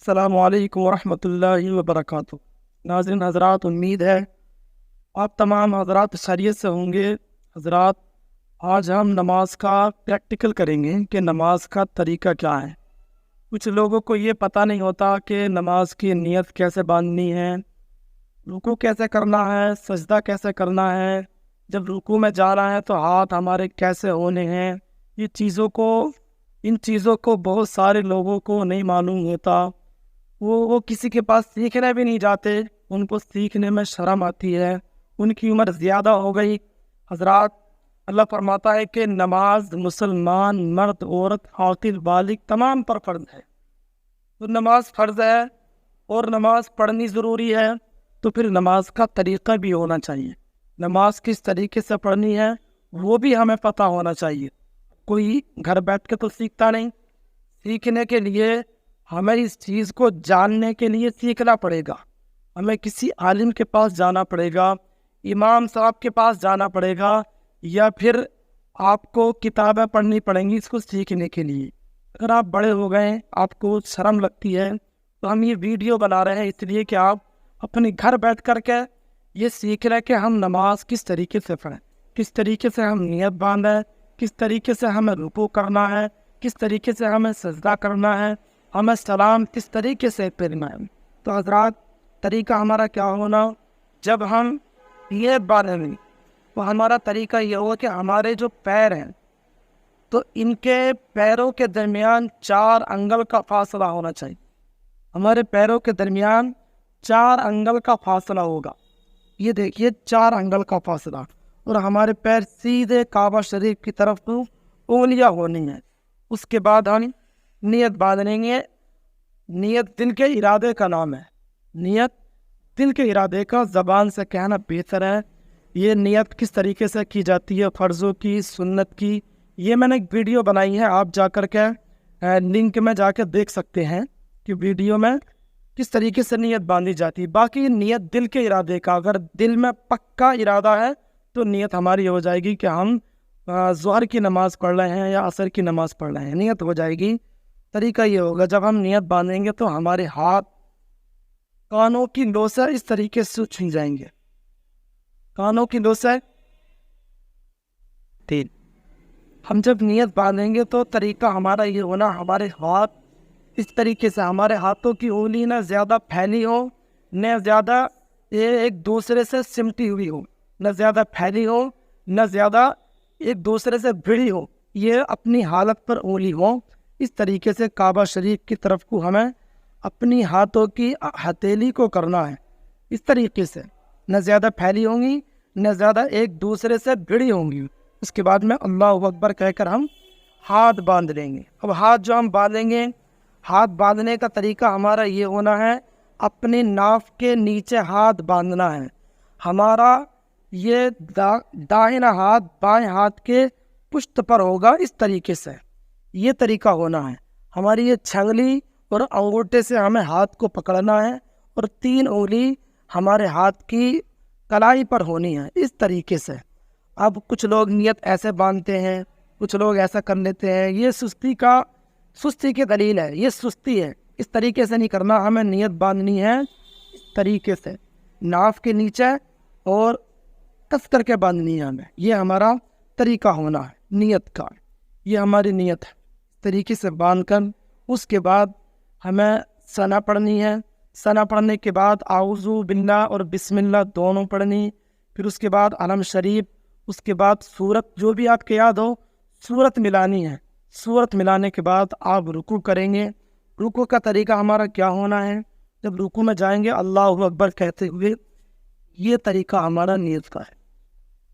السلام علیکم ورحمۃ اللہ وبرکاتہ۔ ناظرین حضرات، امید ہے آپ تمام حضرات خیریت سے ہوں گے۔ حضرات، آج ہم نماز کا پریکٹیکل کریں گے کہ نماز کا طریقہ کیا ہے۔ کچھ لوگوں کو یہ پتہ نہیں ہوتا کہ نماز کی نیت کیسے باندھنی ہے، رکوع کیسے کرنا ہے، سجدہ کیسے کرنا ہے، جب رکوع میں جانا ہے تو ہاتھ ہمارے کیسے ہونے ہیں۔ ان چیزوں کو بہت سارے لوگوں کو نہیں معلوم ہوتا۔ وہ کسی کے پاس سیکھنے بھی نہیں جاتے، ان کو سیکھنے میں شرم آتی ہے، ان کی عمر زیادہ ہو گئی۔ حضرات، اللہ فرماتا ہے کہ نماز مسلمان مرد عورت عاقل بالغ تمام پر فرض ہے۔ تو نماز فرض ہے اور نماز پڑھنی ضروری ہے، تو پھر نماز کا طریقہ بھی ہونا چاہیے۔ نماز کس طریقے سے پڑھنی ہے وہ بھی ہمیں پتہ ہونا چاہیے۔ کوئی گھر بیٹھ کے تو سیکھتا نہیں، سیکھنے کے لیے ہمیں اس چیز کو جاننے کے لیے سیکھنا پڑے گا۔ ہمیں کسی عالم کے پاس جانا پڑے گا، امام صاحب کے پاس جانا پڑے گا، یا پھر آپ کو کتابیں پڑھنی پڑیں گی اس کو سیکھنے کے لیے۔ اگر آپ بڑے ہو گئے، آپ کو شرم لگتی ہے، تو ہم یہ ویڈیو بنا رہے ہیں اس لیے کہ آپ اپنے گھر بیٹھ کر کے یہ سیکھ رہے کہ ہم نماز کس طریقے سے پڑھیں، کس طریقے سے ہم نیت باندھیں، کس طریقے سے ہمیں رکوع کرنا ہے، کس طریقے سے ہمیں سجدہ کرنا ہے، ہمیں سلام کس طریقے سے پھیرنا ہے۔ تو حضرات، طریقہ ہمارا کیا ہونا؟ جب ہم نیت باندھیں گے تو ہمارا طریقہ یہ ہوگا کہ ہمارے جو پیر ہیں تو ان کے پیروں کے درمیان 4 انگل کا فاصلہ ہونا چاہیے۔ ہمارے پیروں کے درمیان 4 انگل کا فاصلہ ہوگا۔ یہ دیکھیے 4 انگل کا فاصلہ، اور ہمارے پیر سیدھے کعبہ شریف کی طرف تو انگلیاں ہونی ہیں۔ اس کے بعد ہم نیت باندھیں گے۔ نیت دل کے ارادے کا نام ہے۔ نیت دل کے ارادے کا زبان سے کہنا بہتر ہے۔ یہ نیت کس طریقے سے کی جاتی ہے، فرضوں کی، سنت کی، یہ میں نے ایک ویڈیو بنائی ہے، آپ جا کر کے لنک میں جا کے دیکھ سکتے ہیں کہ ویڈیو میں کس طریقے سے نیت باندھی جاتی ہے۔ باقی نیت دل کے ارادے کا، اگر دل میں پکا ارادہ ہے تو نیت ہماری ہو جائے گی کہ ہم ظہر کی نماز پڑھ رہے ہیں یا عصر کی نماز پڑھ رہے ہیں، نیت ہو جائے گی۔ طریقہ یہ ہوگا، جب ہم نیت باندھیں گے تو ہمارے ہاتھ کانوں کی لو سے اس طریقے سے چھن جائیں گے، کانوں کی لو سے تین۔ ہم جب نیت باندھیں گے تو طریقہ ہمارا یہ ہونا، ہمارے ہاتھ اس طریقے سے، ہمارے ہاتھوں کی انگلی نہ زیادہ پھیلی ہو، نہ زیادہ ایک دوسرے سے سمٹی ہوئی ہو، نہ زیادہ پھیلی ہو، نہ زیادہ ایک دوسرے سے بھڑی ہو، یہ اپنی حالت پر انگلی ہو۔ اس طریقے سے کعبہ شریف کی طرف کو ہمیں اپنی ہاتھوں کی ہتھیلی کو کرنا ہے، اس طریقے سے، نہ زیادہ پھیلی ہوں گی، نہ زیادہ ایک دوسرے سے بھڑی ہوں گی۔ اس کے بعد میں اللہ اکبر کہہ کر ہم ہاتھ باندھ لیں گے۔ اب ہاتھ جو ہم باندھیں گے، ہاتھ باندھنے کا طریقہ ہمارا یہ ہونا ہے، اپنے ناف کے نیچے ہاتھ باندھنا ہے۔ ہمارا یہ دائیں ہاتھ بائیں ہاتھ کے پشت پر ہوگا، اس طریقے سے یہ طریقہ ہونا ہے۔ ہماری یہ چھنگلی اور انگوٹھے سے ہمیں ہاتھ کو پکڑنا ہے، اور 3 انگلی ہمارے ہاتھ کی کلائی پر ہونی ہے، اس طریقے سے۔ اب کچھ لوگ نیت ایسے باندھتے ہیں، کچھ لوگ ایسا کر لیتے ہیں، یہ سستی کی دلیل ہے، یہ سستی ہے۔ اس طریقے سے نہیں کرنا، ہمیں نیت باندھنی ہے اس طریقے سے، ناف کے نیچے اور کس کر کے باندھنی ہے ہمیں۔ یہ ہمارا طریقہ ہونا ہے نیت کا، یہ ہماری نیت ہے۔ اس طریقے سے باندھ کر اس کے بعد ہمیں ثنا پڑھنی ہے۔ ثنا پڑھنے کے بعد اعوذ باللہ اور بسم اللہ دونوں پڑھنی، پھر اس کے بعد علم شریف، اس کے بعد سورت جو بھی آپ کے یاد ہو سورت ملانی ہے۔ سورت ملانے کے بعد آپ رکوع کریں گے۔ رکوع کا طریقہ ہمارا کیا ہونا ہے؟ جب رکوع میں جائیں گے اللہ اکبر کہتے ہوئے، یہ طریقہ ہمارا نیت کا ہے،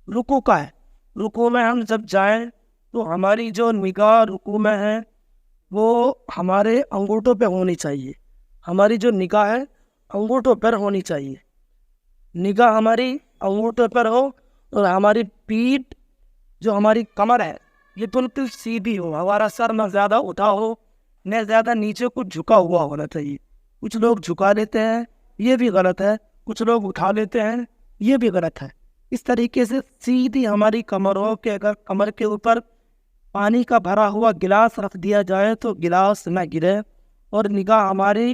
رکوع کا ہے۔ رکوع میں ہم جب جائیں تو ہماری جو نگاہ رکوع میں ہے وہ ہمارے انگوٹھوں پہ ہونی چاہیے۔ ہماری جو نگاہ ہے انگوٹھوں پر ہونی چاہیے، نگاہ ہماری انگوٹھوں پر ہو، اور ہماری پیٹھ جو ہماری کمر ہے یہ بالکل سیدھی ہو، ہمارا سر نہ زیادہ اٹھا ہو نہ زیادہ نیچے کو جھکا ہوا ہونا چاہیے۔ کچھ لوگ جھکا لیتے ہیں، یہ بھی غلط ہے، کچھ لوگ اٹھا لیتے ہیں، یہ بھی غلط ہے۔ اس طریقے سے سیدھی ہماری کمر ہو کہ اگر کمر کے اوپر پانی کا بھرا ہوا گلاس رکھ دیا جائے تو گلاس نہ گرے، اور نگاہ ہماری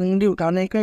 انگلی اٹھانے کا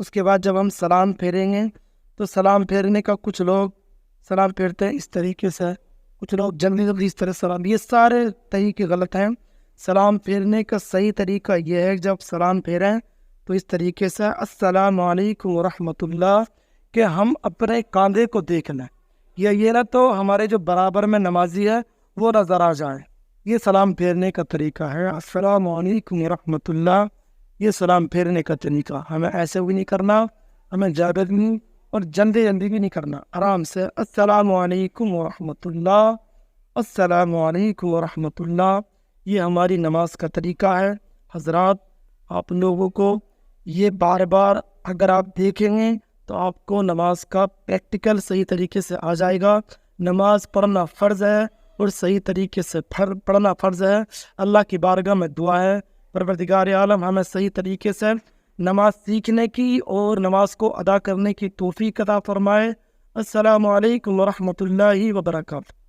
اس کے بعد جب ہم سلام پھیریں گے تو سلام پھیرنے کا کچھ لوگ سلام پھیرتے ہیں اس طریقے سے، کچھ لوگ جلدی جلدی اس طرح سلام، یہ سارے طریقے غلط ہیں۔ سلام پھیرنے کا صحیح طریقہ یہ ہے جب سلام پھیریں تو اس طریقے سے السلام علیکم ورحمۃ اللہ، کہ ہم اپنے کاندھے کو دیکھ لیں، یہ نہ تو ہمارے جو برابر میں نمازی ہے وہ نظر آ جائیں۔ یہ سلام پھیرنے کا طریقہ ہے، السلام علیکم ورحمۃ اللہ، یہ سلام پھیرنے کا طریقہ۔ ہمیں ایسے بھی نہیں کرنا، ہمیں زیادہ نہیں اور جلدی جلدی بھی نہیں کرنا، آرام سے السلام علیکم ورحمۃ اللہ، السلام علیکم ورحمۃ اللہ۔ یہ ہماری نماز کا طریقہ ہے۔ حضرات، آپ لوگوں کو یہ بار بار اگر آپ دیکھیں گے تو آپ کو نماز کا پریکٹیکل صحیح طریقے سے آ جائے گا۔ نماز پڑھنا فرض ہے اور صحیح طریقے سے پڑھنا فرض ہے۔ اللہ کی بارگاہ میں دعا ہے پروردگار عالم ہمیں صحیح طریقے سے نماز سیکھنے کی اور نماز کو ادا کرنے کی توفیق عطا فرمائے۔ السلام علیکم ورحمۃ اللہ وبرکاتہ۔